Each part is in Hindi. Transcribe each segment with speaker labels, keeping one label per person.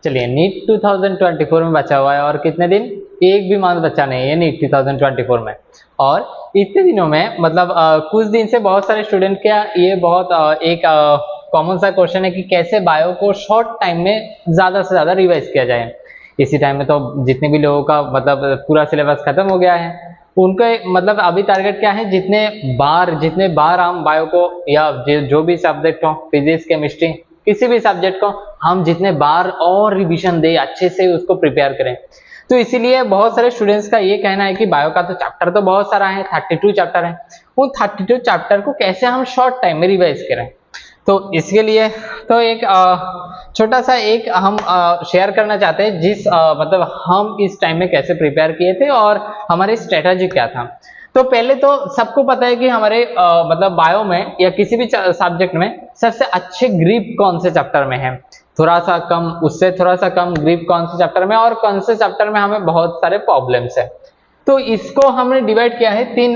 Speaker 1: चलिए, नीट 2024 में बचा हुआ है और कितने दिन, एक भी मंथ बचा नहीं है नीट 2024 में। और इतने दिनों में मतलब कुछ दिन से बहुत सारे स्टूडेंट का ये बहुत एक कॉमन सा क्वेश्चन है कि कैसे बायो को शॉर्ट टाइम में ज़्यादा से ज़्यादा रिवाइज किया जाए। इसी टाइम में तो जितने भी लोगों का मतलब पूरा सिलेबस खत्म हो गया है, उनका मतलब अभी टारगेट क्या है, जितने बार हम बायो को या जो भी सब्जेक्ट हो, फिजिक्स केमिस्ट्री किसी भी सब्जेक्ट को हम जितने बार और रिवीजन दे, अच्छे से उसको प्रिपेयर करें। तो इसीलिए बहुत सारे स्टूडेंट्स का ये कहना है कि बायो का तो चैप्टर तो बहुत सारा है, 32 चैप्टर है, उन 32 चैप्टर को कैसे हम शॉर्ट टाइम में रिवाइज करें। तो इसके लिए तो एक छोटा सा एक हम शेयर करना चाहते हैं, जिस मतलब हम इस टाइम में कैसे प्रिपेयर किए थे और हमारी स्ट्रेटजी क्या था। तो पहले तो सबको पता है कि हमारे मतलब बायो में या किसी भी सब्जेक्ट में सबसे अच्छे ग्रिप कौन से चैप्टर में है, थोड़ा सा कम, उससे थोड़ा सा कम ग्रिप कौन से चैप्टर में, और कौन से चैप्टर में हमें बहुत सारे प्रॉब्लम्स है। तो इसको हमने डिवाइड किया है 3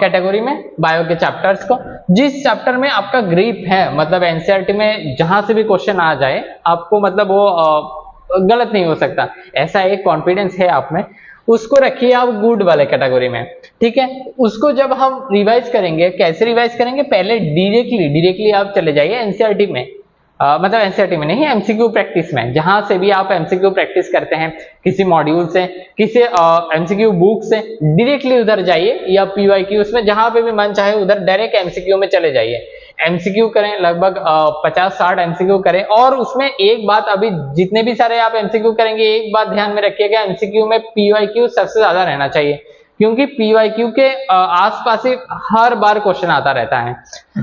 Speaker 1: कैटेगरी में बायो के चैप्टर्स को। जिस चैप्टर में आपका ग्रिप है, मतलब एनसीईआरटी में जहां से भी क्वेश्चन आ जाए आपको मतलब वो गलत नहीं हो सकता, ऐसा एक कॉन्फिडेंस है आप में, उसको रखिए आप गुड वाले कैटेगरी में। ठीक है, उसको जब हम रिवाइज करेंगे, कैसे रिवाइज करेंगे, पहले डायरेक्टली आप चले जाइए एनसीईआरटी में, मतलब एनसीईआरटी में नहीं, एमसीक्यू प्रैक्टिस में, जहां से भी आप एमसीक्यू प्रैक्टिस करते हैं, किसी मॉड्यूल से, किसी एमसीक्यू बुक से डायरेक्टली उधर जाइए, या पीवाईक्यूज में जहां पे भी मन चाहे उधर डायरेक्ट एमसीक्यू में चले जाइए। एमसीक्यू करें, लगभग 50-60 एमसीक्यू करें। और उसमें एक बात, अभी जितने भी सारे आप एमसीक्यू करेंगे, एक बात ध्यान में रखिएगा, एमसीक्यू में पीवाईक्यू सबसे ज्यादा रहना चाहिए, क्योंकि पीवाईक्यू के आसपास ही हर बार क्वेश्चन आता रहता है।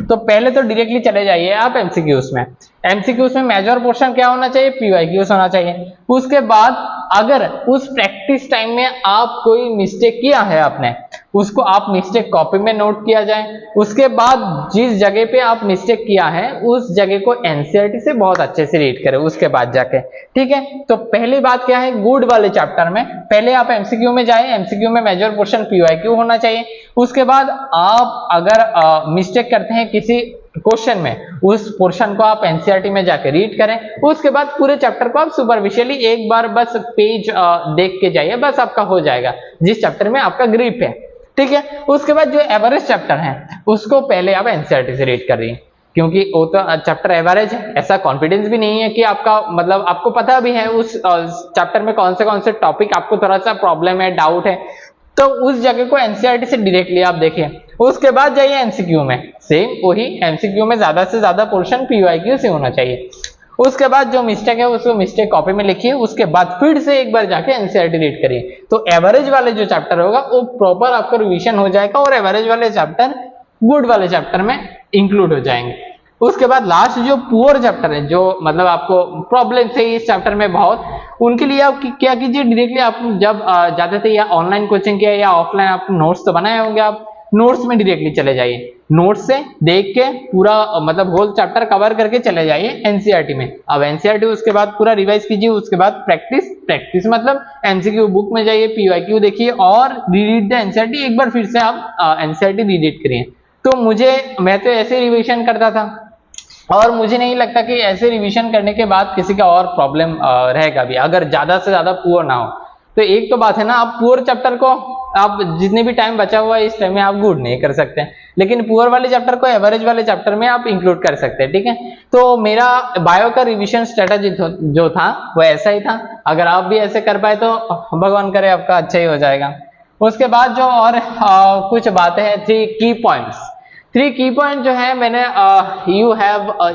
Speaker 1: तो पहले तो डायरेक्टली चले जाइए आप एमसीक्यूज में। एमसीक्यूज में मेजर पोर्शन क्या होना चाहिए, पीवाईक्यूज होना चाहिए। उसके बाद अगर उस प्रैक्टिस टाइम में आप कोई मिस्टेक किया है आपने, उसको आप मिस्टेक कॉपी में नोट किया जाए। उसके बाद जिस जगह पे आप मिस्टेक किया है उस जगह को एनसीईआरटी से बहुत अच्छे से रीड करें उसके बाद जाके। ठीक है, तो पहली बात क्या है, गुड वाले चैप्टर में पहले आप एमसीक्यू में जाए, एमसीक्यू में मेजर पोर्शन पीवाईक्यू होना चाहिए। उसके बाद आप अगर मिस्टेक करते हैं किसी क्वेश्चन में, उस पोर्शन को आप एनसीईआरटी में जाके रीड करें। उसके बाद पूरे चैप्टर को आप सुपरफिशियली एक बार बस पेज देख के जाइए, बस आपका हो जाएगा जिस चैप्टर में आपका ग्रिप है। ठीक है, उसके बाद जो एवरेज चैप्टर है उसको पहले आप एनसीईआरटी से रीड करिए, क्योंकि वो तो चैप्टर एवरेज है, ऐसा कॉन्फिडेंस भी नहीं है कि आपका मतलब आपको पता भी है उस चैप्टर में कौन से टॉपिक आपको थोड़ा सा प्रॉब्लम है, डाउट है, तो उस जगह को एनसीईआरटी से डायरेक्टली आप देखिए। उसके बाद जाइए एमसीक्यू में, सेम वही एमसीक्यू में ज्यादा से ज्यादा पोर्शन पीवाईक्यू से होना चाहिए। उसके बाद जो मिस्टेक है उसको मिस्टेक कॉपी में लिखिए, उसके बाद फिर से एक बार जाके एनसीईआरटी रीड करिए। तो एवरेज वाले जो चैप्टर होगा वो प्रॉपर आपका रिवीजन हो जाएगा, और एवरेज वाले चैप्टर गुड वाले चैप्टर में इंक्लूड हो जाएंगे। उसके बाद लास्ट जो पुअर चैप्टर है, जो मतलब आपको प्रॉब्लम है इस चैप्टर में बहुत, उनके लिए आप क्या कीजिए, डायरेक्टली आप जब जाते थे या ऑनलाइन कोचिंग किया या ऑफलाइन, आप नोट्स तो बनाए होंगे, आप नोट्स में डायरेक्टली चले जाइए, नोट्स से देख के पूरा मतलब होल चैप्टर कवर करके चले जाइए एनसीईआरटी में। अब एनसीईआरटी उसके बाद पूरा रिवाइज कीजिए। उसके बाद प्रैक्टिस मतलब एमसीक्यू बुक में जाइए, पीवाईक्यू देखिए और रीड द एनसीईआरटी, एक बार फिर से आप एनसीईआरटी रीड करिए। तो मैं तो ऐसे रिवीजन करता था, और मुझे नहीं लगता कि ऐसे रिवीजन करने के बाद किसी का और प्रॉब्लम रहेगा भी, अगर ज्यादा से ज्यादा पुअर ना हो। तो एक तो बात है ना, आप पुअर चैप्टर को आप जितने भी टाइम बचा हुआ है इस टाइम में आप गुड नहीं कर सकते, लेकिन पुअर वाले चैप्टर को एवरेज वाले चैप्टर में आप इंक्लूड कर सकते हैं। ठीक है, तो मेरा बायो का रिवीजन स्ट्रेटजी जो था वो ऐसा ही था। अगर आप भी ऐसे कर पाए तो भगवान करे आपका अच्छा ही हो जाएगा। उसके बाद जो और कुछ बातें हैं, 3 की पॉइंट जो है मैंने,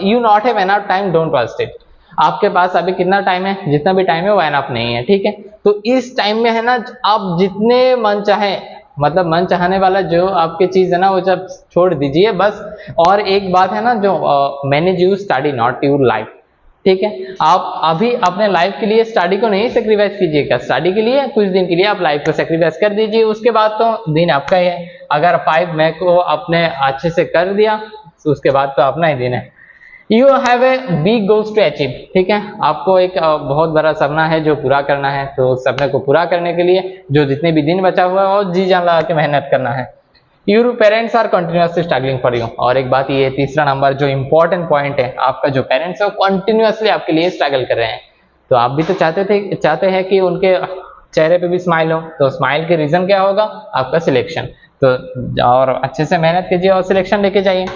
Speaker 1: you not have enough time, don't waste it. आपके पास अभी कितना टाइम है, जितना भी टाइम है वो एनफ नहीं है। ठीक है, तो इस टाइम में है ना, आप जितने मन चाहे, मतलब मन चाहने वाला जो आपकी चीज है ना वो जब छोड़ दीजिए बस। और एक बात है ना, जो manage you study not your life. ठीक है, आप अभी अपने लाइफ के लिए स्टडी को नहीं सेक्रीफाइस कीजिएगा, स्टडी के लिए कुछ दिन के लिए आप लाइफ को सेक्रीफाइस कर दीजिए, उसके बाद तो दिन आपका ही है। अगर 5 मई को आपने अच्छे से कर दिया तो उसके बाद तो अपना ही दिन है। You have a big goals to achieve. ठीक है, आपको एक बहुत बड़ा सपना है जो पूरा करना है, तो उस सपने को पूरा करने के लिए जो जितने भी दिन बचा हुआ है और जी जान लगा के मेहनत करना है। Your parents are continuously struggling for you. और एक बात ये तीसरा नंबर जो इंपॉर्टेंट पॉइंट है, आपका जो पेरेंट्स है वो कंटिन्यूअसली आपके लिए स्ट्रगल कर रहे हैं। तो आप भी तो चाहते हैं कि उनके चेहरे पे भी स्माइल हो। तो स्माइल के रीजन क्या होगा? आपका सिलेक्शन। तो और अच्छे से मेहनत कीजिए और सिलेक्शन लेके जाइए।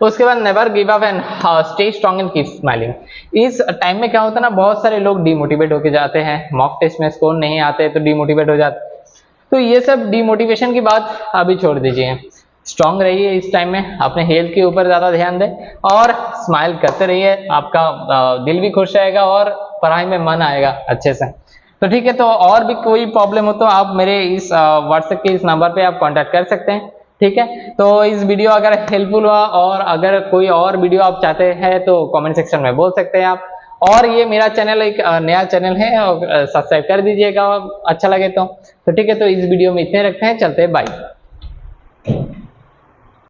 Speaker 1: उसके बाद never give up and stay strong and keep smiling. इस टाइम में क्या होता है ना, बहुत सारे लोग डिमोटिवेट होके जाते हैं, मॉक टेस्ट में स्कोर नहीं आते तो डिमोटिवेट हो जाते। तो ये सब डिमोटिवेशन की बात अभी छोड़ दीजिए, स्ट्रांग रहिए इस टाइम में, अपने हेल्थ के ऊपर ज़्यादा ध्यान दें और स्माइल करते रहिए। आपका दिल भी खुश रहेगा और पढ़ाई में मन आएगा अच्छे से। तो ठीक है, तो और भी कोई प्रॉब्लम हो तो आप मेरे इस व्हाट्सएप के इस नंबर पे आप कांटेक्ट कर सकते हैं। ठीक है, तो इस वीडियो अगर हेल्पफुल हुआ और अगर कोई और वीडियो आप चाहते हैं तो कमेंट सेक्शन में बोल सकते हैं आप। और ये मेरा चैनल एक नया चैनल है और सब्सक्राइब कर दीजिएगा अच्छा लगे तो ठीक है, तो इस वीडियो में इतने रखते हैं, चलते हैं, बाय।